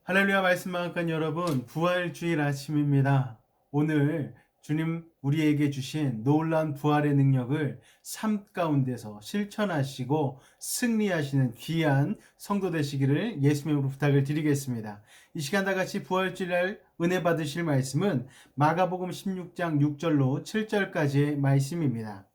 할렐루야. 말씀 만난 여러분, 부활주일 아침입니다. 오늘 주님 우리에게 주신 놀라운 부활의 능력을 삶 가운데서 실천하시고 승리하시는 귀한 성도 되시기를 예수님으로 부탁을 드리겠습니다. 이 시간 다 같이 부활주일 은혜 받으실 말씀은 마가복음 16장 6절로 7절까지의 말씀입니다.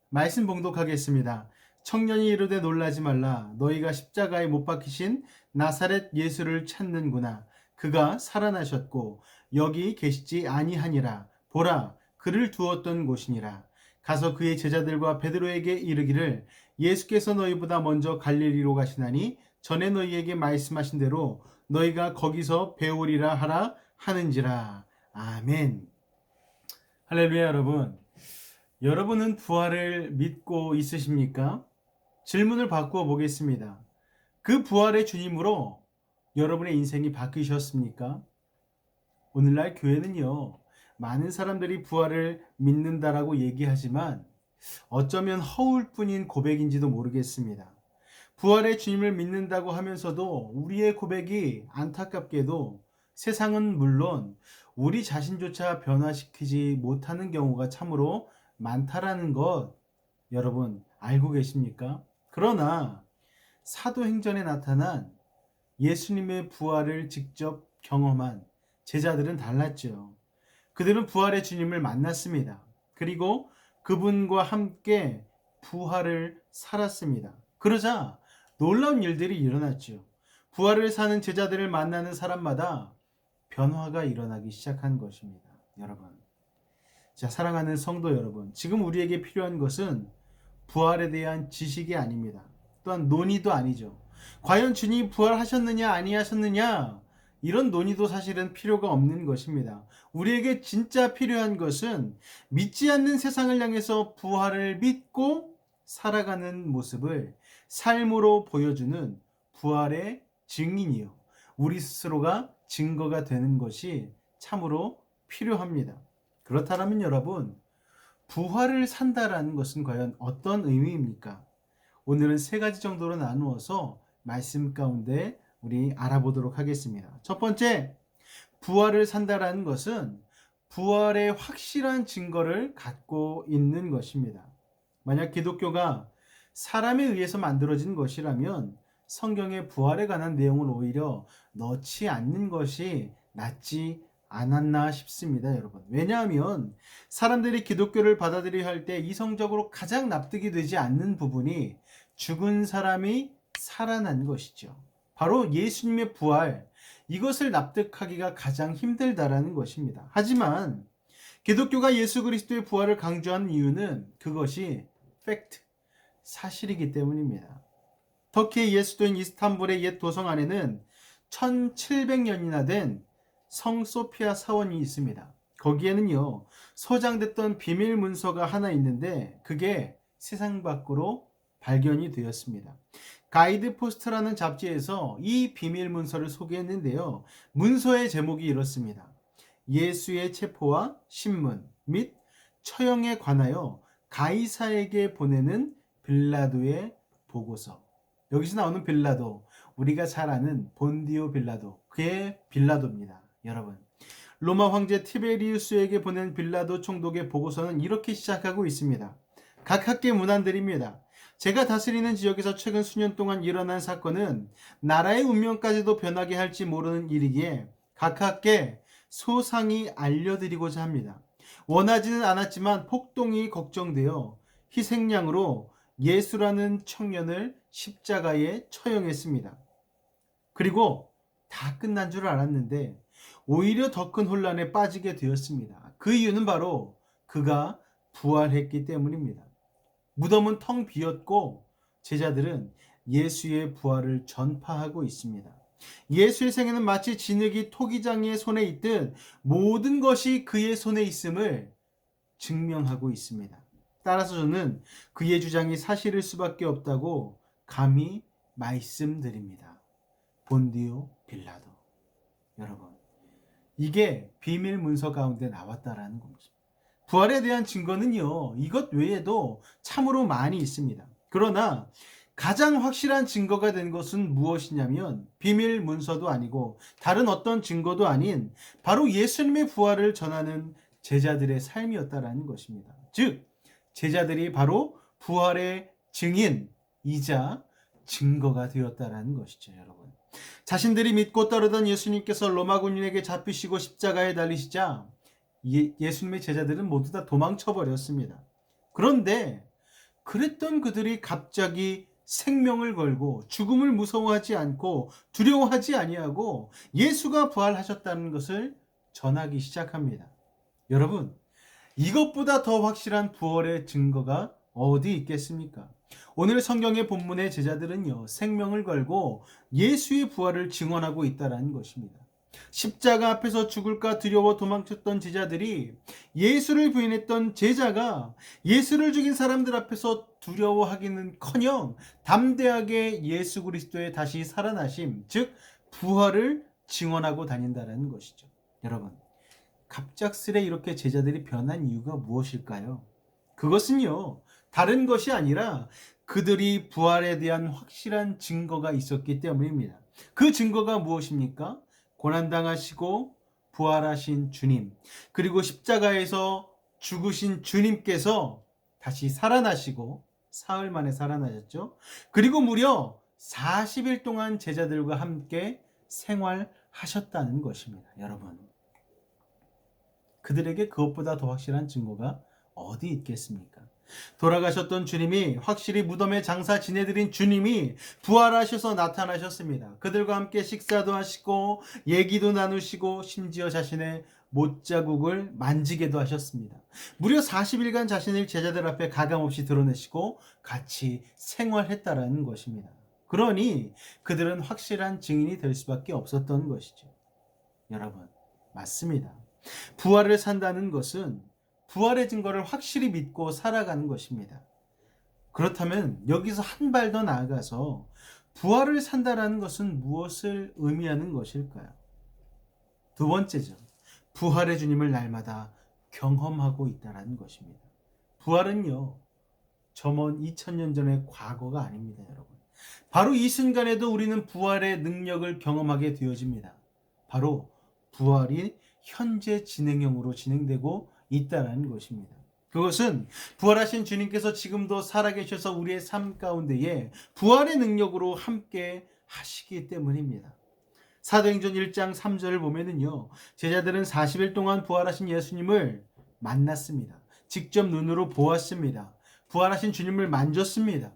말씀 봉독하겠습니다. 청년이 이르되 놀라지 말라. 너희가 십자가에 못 박히신 나사렛 예수를 찾는구나. 그가 살아나셨고 여기 계시지 아니하니라. 보라, 그를 두었던 곳이니라. 가서 그의 제자들과 베드로에게 이르기를 예수께서 너희보다 먼저 갈릴리로 가시나니 전에 너희에게 말씀하신 대로 너희가 거기서 배우리라 하라 하는지라. 아멘. 할렐루야. 여러분은 부활을 믿고 있으십니까? 질문을 바꾸어 보겠습니다. 그 부활의 주님으로 여러분의 인생이 바뀌셨습니까? 오늘날 교회는요, 많은 사람들이 부활을 믿는다라고 얘기하지만 어쩌면 허울 뿐인 고백인지도 모르겠습니다. 부활의 주님을 믿는다고 하면서도 우리의 고백이 안타깝게도 세상은 물론 우리 자신조차 변화시키지 못하는 경우가 참으로 많다라는 것 여러분 알고 계십니까? 그러나 사도행전에 나타난 예수님의 부활을 직접 경험한 제자들은 달랐죠. 그들은 부활의 주님을 만났습니다. 그리고 그분과 함께 부활을 살았습니다. 그러자 놀라운 일들이 일어났죠. 부활을 사는 제자들을 만나는 사람마다 변화가 일어나기 시작한 것입니다. 여러분. 자, 사랑하는 성도 여러분, 지금 우리에게 필요한 것은 부활에 대한 지식이 아닙니다. 또한 논의도 아니죠. 과연 주님이 부활하셨느냐 아니하셨느냐 이런 논의도 사실은 필요가 없는 것입니다. 우리에게 진짜 필요한 것은 믿지 않는 세상을 향해서 부활을 믿고 살아가는 모습을 삶으로 보여주는 부활의 증인이요. 우리 스스로가 증거가 되는 것이 참으로 필요합니다. 그렇다면 여러분, 부활을 산다라는 것은 과연 어떤 의미입니까? 오늘은 세 가지 정도로 나누어서 말씀 가운데 우리 알아보도록 하겠습니다. 첫 번째, 부활을 산다라는 것은 부활의 확실한 증거를 갖고 있는 것입니다. 만약 기독교가 사람에 의해서 만들어진 것이라면 성경에 부활에 관한 내용을 오히려 넣지 않는 것이 낫지 않았나 싶습니다, 여러분. 왜냐하면 사람들이 기독교를 받아들여야 할 때 이성적으로 가장 납득이 되지 않는 부분이 죽은 사람이 살아난 것이죠. 바로 예수님의 부활, 이것을 납득하기가 가장 힘들다라는 것입니다. 하지만 기독교가 예수 그리스도의 부활을 강조하는 이유는 그것이 팩트, 사실이기 때문입니다. 터키의 옛 수도인 이스탄불의 옛 도성 안에는 1700년이나 된 성소피아 사원이 있습니다. 거기에는요, 소장됐던 비밀 문서가 하나 있는데 그게 세상 밖으로 발견이 되었습니다. 가이드 포스트라는 잡지에서 이 비밀 문서를 소개했는데요. 문서의 제목이 이렇습니다. 예수의 체포와 신문 및 처형에 관하여 가이사에게 보내는 빌라도의 보고서. 여기서 나오는 빌라도, 우리가 잘 아는 본디오 빌라도, 그의 빌라도입니다. 여러분, 로마 황제 티베리우스에게 보낸 빌라도 총독의 보고서는 이렇게 시작하고 있습니다. 각 학계 문안들입니다. 제가 다스리는 지역에서 최근 수년 동안 일어난 사건은 나라의 운명까지도 변하게 할지 모르는 일이기에 각 학계 소상히 알려드리고자 합니다. 원하지는 않았지만 폭동이 걱정되어 희생양으로 예수라는 청년을 십자가에 처형했습니다. 그리고 다 끝난 줄 알았는데 오히려 더 큰 혼란에 빠지게 되었습니다. 그 이유는 바로 그가 부활했기 때문입니다. 무덤은 텅 비었고 제자들은 예수의 부활을 전파하고 있습니다. 예수의 생애는 마치 진흙이 토기장이의 손에 있듯 모든 것이 그의 손에 있음을 증명하고 있습니다. 따라서 저는 그의 주장이 사실일 수밖에 없다고 감히 말씀드립니다. 본디오 빌라도. 여러분, 이게 비밀 문서 가운데 나왔다라는 겁니다. 부활에 대한 증거는요, 이것 외에도 참으로 많이 있습니다. 그러나 가장 확실한 증거가 된 것은 무엇이냐면 비밀 문서도 아니고 다른 어떤 증거도 아닌 바로 예수님의 부활을 전하는 제자들의 삶이었다라는 것입니다. 즉, 제자들이 바로 부활의 증인이자 증거가 되었다라는 것이죠, 여러분. 자신들이 믿고 따르던 예수님께서 로마 군인에게 잡히시고 십자가에 달리시자 예수님의 제자들은 모두 다 도망쳐 버렸습니다. 그런데 그랬던 그들이 갑자기 생명을 걸고 죽음을 무서워하지 않고 두려워하지 아니하고 예수가 부활하셨다는 것을 전하기 시작합니다. 여러분, 이것보다 더 확실한 부활의 증거가 어디 있겠습니까? 오늘 성경의 본문의 제자들은요, 생명을 걸고 예수의 부활을 증언하고 있다는 것입니다. 십자가 앞에서 죽을까 두려워 도망쳤던 제자들이 예수를 부인했던 제자가 예수를 죽인 사람들 앞에서 두려워하기는커녕 담대하게 예수 그리스도의 다시 살아나심, 즉 부활을 증언하고 다닌다는 것이죠. 여러분, 갑작스레 이렇게 제자들이 변한 이유가 무엇일까요? 그것은요, 다른 것이 아니라 그들이 부활에 대한 확실한 증거가 있었기 때문입니다. 그 증거가 무엇입니까? 고난당하시고 부활하신 주님, 그리고 십자가에서 죽으신 주님께서 다시 살아나시고 사흘 만에 살아나셨죠. 그리고 무려 40일 동안 제자들과 함께 생활하셨다는 것입니다. 여러분, 그들에게 그것보다 더 확실한 증거가 어디 있겠습니까? 돌아가셨던 주님이, 확실히 무덤에 장사 지내드린 주님이 부활하셔서 나타나셨습니다. 그들과 함께 식사도 하시고 얘기도 나누시고 심지어 자신의 못자국을 만지게도 하셨습니다. 무려 40일간 자신을 제자들 앞에 가감없이 드러내시고 같이 생활했다라는 것입니다. 그러니 그들은 확실한 증인이 될 수밖에 없었던 것이죠. 여러분, 맞습니다. 부활을 산다는 것은 부활의 증거를 확실히 믿고 살아가는 것입니다. 그렇다면 여기서 한 발 더 나아가서 부활을 산다라는 것은 무엇을 의미하는 것일까요? 두 번째죠. 부활의 주님을 날마다 경험하고 있다는 것입니다. 부활은요, 저먼 2000년 전의 과거가 아닙니다, 여러분. 바로 이 순간에도 우리는 부활의 능력을 경험하게 되어집니다. 바로 부활이 현재 진행형으로 진행되고 있다는 것입니다. 그것은 부활하신 주님께서 지금도 살아계셔서 우리의 삶 가운데에 부활의 능력으로 함께 하시기 때문입니다. 사도행전 1장 3절을 보면은요, 제자들은 40일 동안 부활하신 예수님을 만났습니다. 직접 눈으로 보았습니다. 부활하신 주님을 만졌습니다.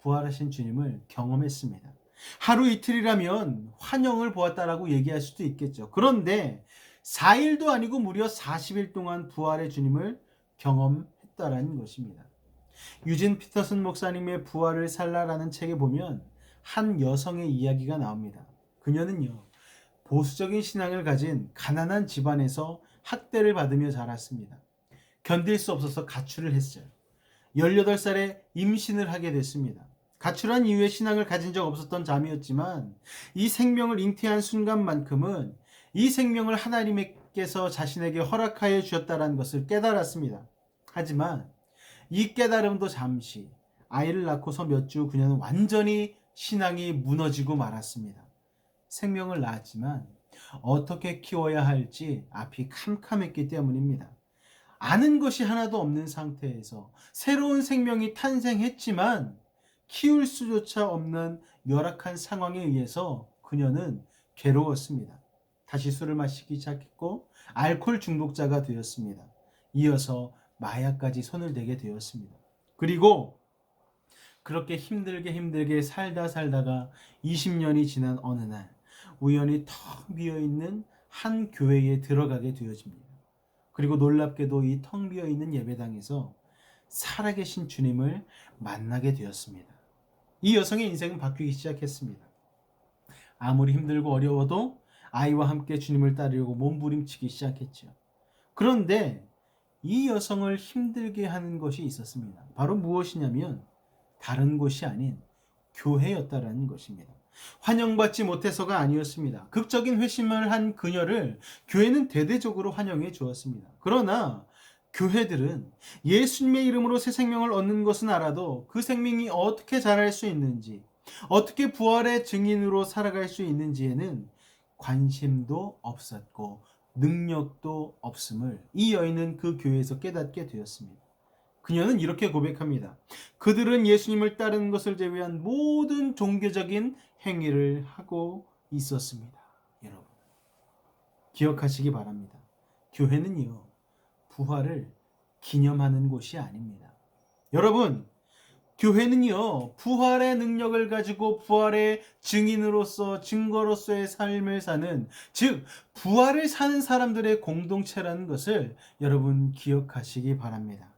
부활하신 주님을 경험했습니다. 하루 이틀이라면 환영을 보았다라고 얘기할 수도 있겠죠. 그런데 4일도 아니고 무려 40일 동안 부활의 주님을 경험했다라는 것입니다. 유진 피터슨 목사님의 부활을 살라라는 책에 보면 한 여성의 이야기가 나옵니다. 그녀는요, 보수적인 신앙을 가진 가난한 집안에서 학대를 받으며 자랐습니다. 견딜 수 없어서 가출을 했어요. 18살에 임신을 하게 됐습니다. 가출한 이후에 신앙을 가진 적 없었던 자매였지만 이 생명을 잉태한 순간만큼은 이 생명을 하나님께서 자신에게 허락하여 주셨다는 것을 깨달았습니다. 하지만 이 깨달음도 잠시, 아이를 낳고서 몇 주 그녀는 완전히 신앙이 무너지고 말았습니다. 생명을 낳았지만 어떻게 키워야 할지 앞이 캄캄했기 때문입니다. 아는 것이 하나도 없는 상태에서 새로운 생명이 탄생했지만 키울 수조차 없는 열악한 상황에 의해서 그녀는 괴로웠습니다. 다시 술을 마시기 시작했고 알코올 중독자가 되었습니다. 이어서 마약까지 손을 대게 되었습니다. 그리고 그렇게 힘들게 살다가 20년이 지난 어느 날 우연히 텅 비어있는 한 교회에 들어가게 되어집니다. 그리고 놀랍게도 이 텅 비어있는 예배당에서 살아계신 주님을 만나게 되었습니다. 이 여성의 인생은 바뀌기 시작했습니다. 아무리 힘들고 어려워도 아이와 함께 주님을 따르려고 몸부림치기 시작했죠. 그런데 이 여성을 힘들게 하는 것이 있었습니다. 바로 무엇이냐면 다른 곳이 아닌 교회였다라는 것입니다. 환영받지 못해서가 아니었습니다. 극적인 회심을 한 그녀를 교회는 대대적으로 환영해 주었습니다. 그러나 교회들은 예수님의 이름으로 새 생명을 얻는 것은 알아도 그 생명이 어떻게 자랄 수 있는지, 어떻게 부활의 증인으로 살아갈 수 있는지에는 관심도 없었고 능력도 없음을 이 여인은 그 교회에서 깨닫게 되었습니다. 그녀는 이렇게 고백합니다. 그들은 예수님을 따르는 것을 제외한 모든 종교적인 행위를 하고 있었습니다. 여러분, 기억하시기 바랍니다. 교회는요, 부활을 기념하는 곳이 아닙니다. 여러분, 교회는요, 부활의 능력을 가지고 부활의 증인으로서, 증거로서의 삶을 사는, 즉, 부활을 사는 사람들의 공동체라는 것을 여러분 기억하시기 바랍니다.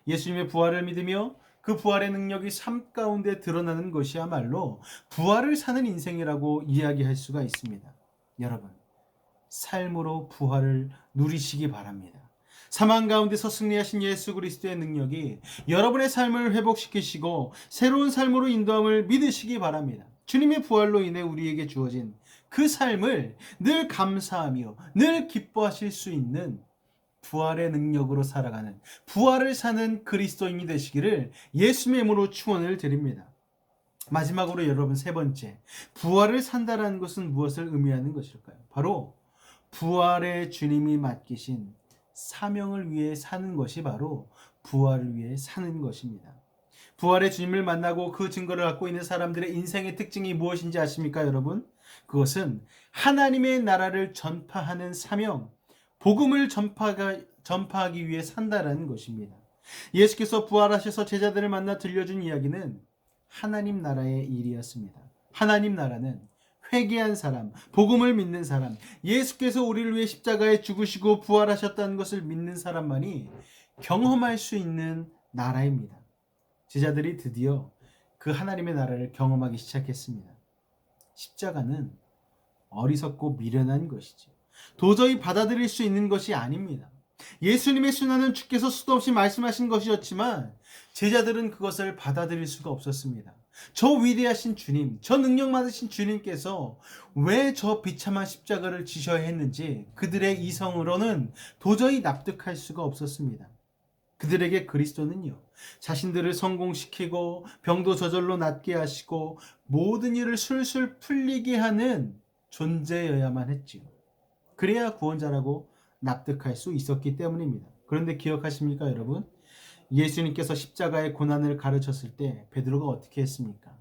예수님의 부활을 믿으며 그 부활의 능력이 삶 가운데 드러나는 것이야말로 부활을 사는 인생이라고 이야기할 수가 있습니다. 여러분, 삶으로 부활을 누리시기 바랍니다. 사망 가운데서 승리하신 예수 그리스도의 능력이 여러분의 삶을 회복시키시고 새로운 삶으로 인도함을 믿으시기 바랍니다. 주님의 부활로 인해 우리에게 주어진 그 삶을 늘 감사하며 늘 기뻐하실 수 있는 부활의 능력으로 살아가는, 부활을 사는 그리스도인이 되시기를 예수님의 이름으로 축원을 드립니다. 마지막으로 여러분, 세 번째, 부활을 산다라는 것은 무엇을 의미하는 것일까요? 바로 부활의 주님이 맡기신 사명을 위해 사는 것이 바로 부활을 위해 사는 것입니다. 부활의 주님을 만나고 그 증거를 갖고 있는 사람들의 인생의 특징이 무엇인지 아십니까, 여러분? 그것은 하나님의 나라를 전파하는 사명, 복음을 전파하기 위해 산다라는 것입니다. 예수께서 부활하셔서 제자들을 만나 들려준 이야기는 하나님 나라의 일이었습니다. 하나님 나라는 회개한 사람, 복음을 믿는 사람, 예수께서 우리를 위해 십자가에 죽으시고 부활하셨다는 것을 믿는 사람만이 경험할 수 있는 나라입니다. 제자들이 드디어 그 하나님의 나라를 경험하기 시작했습니다. 십자가는 어리석고 미련한 것이죠. 도저히 받아들일 수 있는 것이 아닙니다. 예수님의 순환은 주께서 수도 없이 말씀하신 것이었지만 제자들은 그것을 받아들일 수가 없었습니다. 저 위대하신 주님, 저 능력 많으신 주님께서 왜 저 비참한 십자가를 지셔야 했는지 그들의 이성으로는 도저히 납득할 수가 없었습니다. 그들에게 그리스도는요, 자신들을 성공시키고 병도 저절로 낫게 하시고 모든 일을 술술 풀리게 하는 존재여야만 했지요. 그래야 구원자라고 납득할 수 있었기 때문입니다. 그런데 기억하십니까, 여러분? 예수님께서 십자가의 고난을 가르쳤을 때 베드로가 어떻게 했습니까?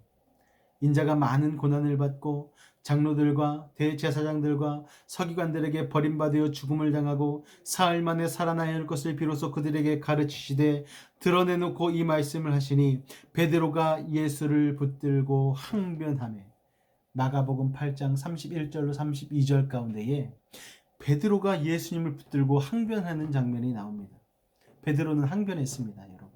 인자가 많은 고난을 받고 장로들과 대제사장들과 서기관들에게 버림받아 죽음을 당하고 사흘 만에 살아나야 할 것을 비로소 그들에게 가르치시되 드러내놓고 이 말씀을 하시니 베드로가 예수를 붙들고 항변하매, 마가복음 8장 31절로 32절 가운데에 베드로가 예수님을 붙들고 항변하는 장면이 나옵니다. 베드로는 항변했습니다, 여러분.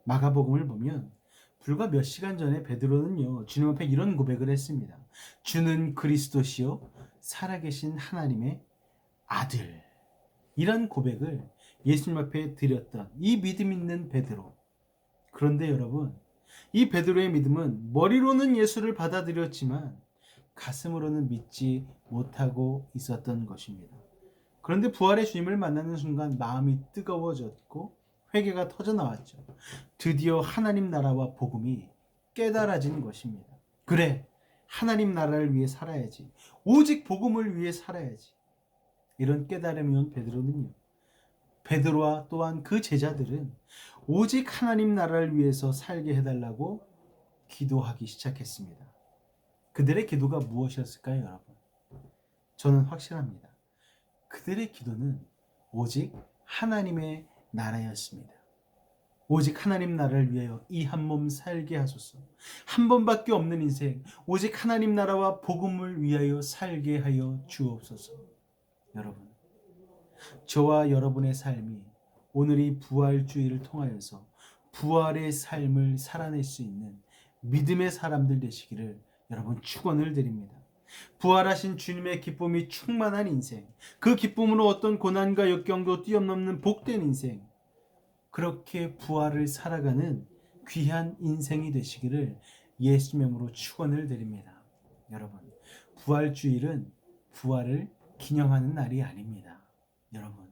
마가복음을 보면 불과 몇 시간 전에 베드로는요, 주님 앞에 이런 고백을 했습니다. 주는 그리스도시요 살아계신 하나님의 아들. 이런 고백을 예수님 앞에 드렸던 이 믿음 있는 베드로. 그런데 여러분, 이 베드로의 믿음은 머리로는 예수를 받아들였지만 가슴으로는 믿지 못하고 있었던 것입니다. 그런데 부활의 주님을 만나는 순간 마음이 뜨거워졌고 회개가 터져나왔죠. 드디어 하나님 나라와 복음이 깨달아진 것입니다. 그래, 하나님 나라를 위해 살아야지. 오직 복음을 위해 살아야지. 이런 깨달음이 온 베드로는요, 베드로와 또한 그 제자들은 오직 하나님 나라를 위해서 살게 해달라고 기도하기 시작했습니다. 그들의 기도가 무엇이었을까요, 여러분? 저는 확실합니다. 그들의 기도는 오직 하나님의 나라였습니다. 오직 하나님 나라를 위하여 이 한 몸 살게 하소서. 한 번밖에 없는 인생, 오직 하나님 나라와 복음을 위하여 살게 하여 주옵소서. 여러분, 저와 여러분의 삶이 오늘 이 부활주의를 통하여서 부활의 삶을 살아낼 수 있는 믿음의 사람들 되시기를 여러분 축원을 드립니다. 부활하신 주님의 기쁨이 충만한 인생, 그 기쁨으로 어떤 고난과 역경도 뛰어넘는 복된 인생, 그렇게 부활을 살아가는 귀한 인생이 되시기를 예수님의 이름으로 축원을 드립니다. 여러분, 부활주일은 부활을 기념하는 날이 아닙니다. 여러분,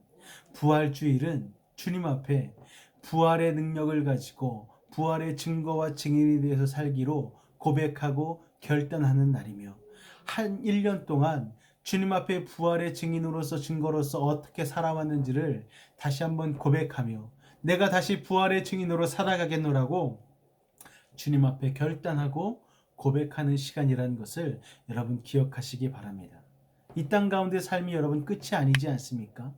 부활주일은 주님 앞에 부활의 능력을 가지고 부활의 증거와 증인이 되어서 살기로 고백하고 결단하는 날이며, 한 1년 동안 주님 앞에 부활의 증인으로서 증거로서 어떻게 살아왔는지를 다시 한번 고백하며 내가 다시 부활의 증인으로 살아가겠노라고 주님 앞에 결단하고 고백하는 시간이라는 것을 여러분 기억하시기 바랍니다. 이 땅 가운데 삶이 여러분 끝이 아니지 않습니까?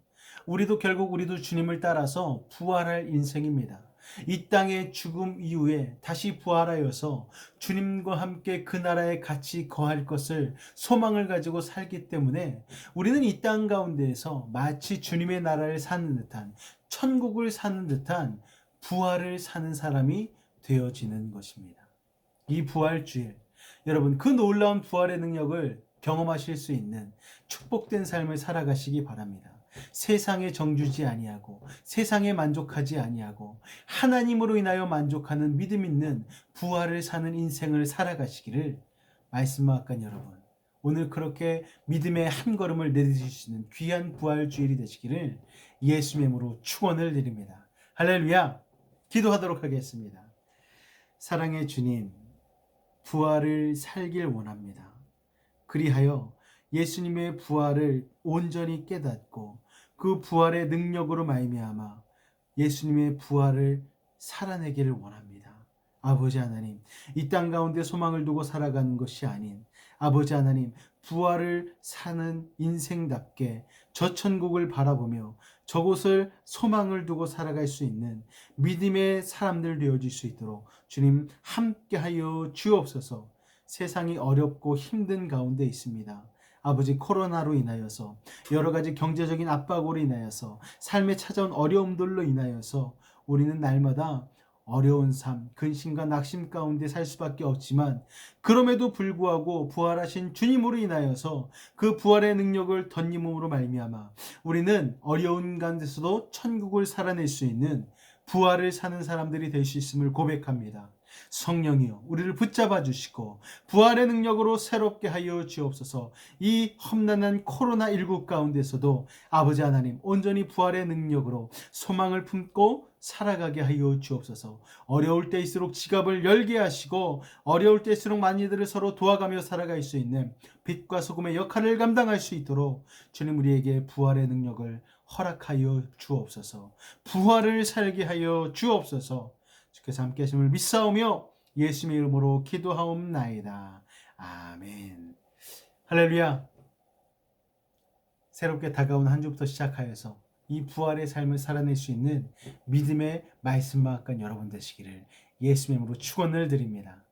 우리도 결국 주님을 따라서 부활할 인생입니다. 이 땅의 죽음 이후에 다시 부활하여서 주님과 함께 그 나라에 같이 거할 것을 소망을 가지고 살기 때문에 우리는 이 땅 가운데에서 마치 주님의 나라를 사는 듯한, 천국을 사는 듯한 부활을 사는 사람이 되어지는 것입니다. 이 부활주일, 여러분 그 놀라운 부활의 능력을 경험하실 수 있는 축복된 삶을 살아가시기 바랍니다. 세상에 정주지 아니하고 세상에 만족하지 아니하고 하나님으로 인하여 만족하는 믿음 있는 부활을 사는 인생을 살아가시기를 말씀하건 여러분, 오늘 그렇게 믿음의 한 걸음을 내딛으실 수 있는 귀한 부활주일이 되시기를 예수님의 이름으로 축원을 드립니다. 할렐루야. 기도하도록 하겠습니다. 사랑의 주님, 부활을 살길 원합니다. 그리하여 예수님의 부활을 온전히 깨닫고 그 부활의 능력으로 말미암아 예수님의 부활을 살아내기를 원합니다. 아버지 하나님, 이 땅 가운데 소망을 두고 살아가는 것이 아닌 아버지 하나님, 부활을 사는 인생답게 저 천국을 바라보며 저곳을 소망을 두고 살아갈 수 있는 믿음의 사람들 되어질 수 있도록 주님 함께하여 주옵소서. 세상이 어렵고 힘든 가운데 있습니다. 아버지, 코로나로 인하여서 여러 가지 경제적인 압박으로 인하여서 삶에 찾아온 어려움들로 인하여서 우리는 날마다 어려운 삶, 근심과 낙심 가운데 살 수밖에 없지만 그럼에도 불구하고 부활하신 주님으로 인하여서 그 부활의 능력을 덧입음으로 말미암아 우리는 어려운 가운데서도 천국을 살아낼 수 있는 부활을 사는 사람들이 될 수 있음을 고백합니다. 성령이여, 우리를 붙잡아 주시고 부활의 능력으로 새롭게 하여 주옵소서. 이 험난한 코로나19 가운데서도 아버지 하나님, 온전히 부활의 능력으로 소망을 품고 살아가게 하여 주옵소서. 어려울 때일수록 지갑을 열게 하시고 어려울 때일수록 많이들을 서로 도와가며 살아갈 수 있는 빛과 소금의 역할을 감당할 수 있도록 주님 우리에게 부활의 능력을 허락하여 주옵소서. 부활을 살게 하여 주옵소서. 주께서 함께 하심을 믿사오며 예수님의 이름으로 기도하옵나이다. 아멘. 할렐루야. 새롭게 다가온 한 주부터 시작하여서 이 부활의 삶을 살아낼 수 있는 믿음의 말씀과 같은 여러분 되시기를 예수님의 이름으로 축원을 드립니다.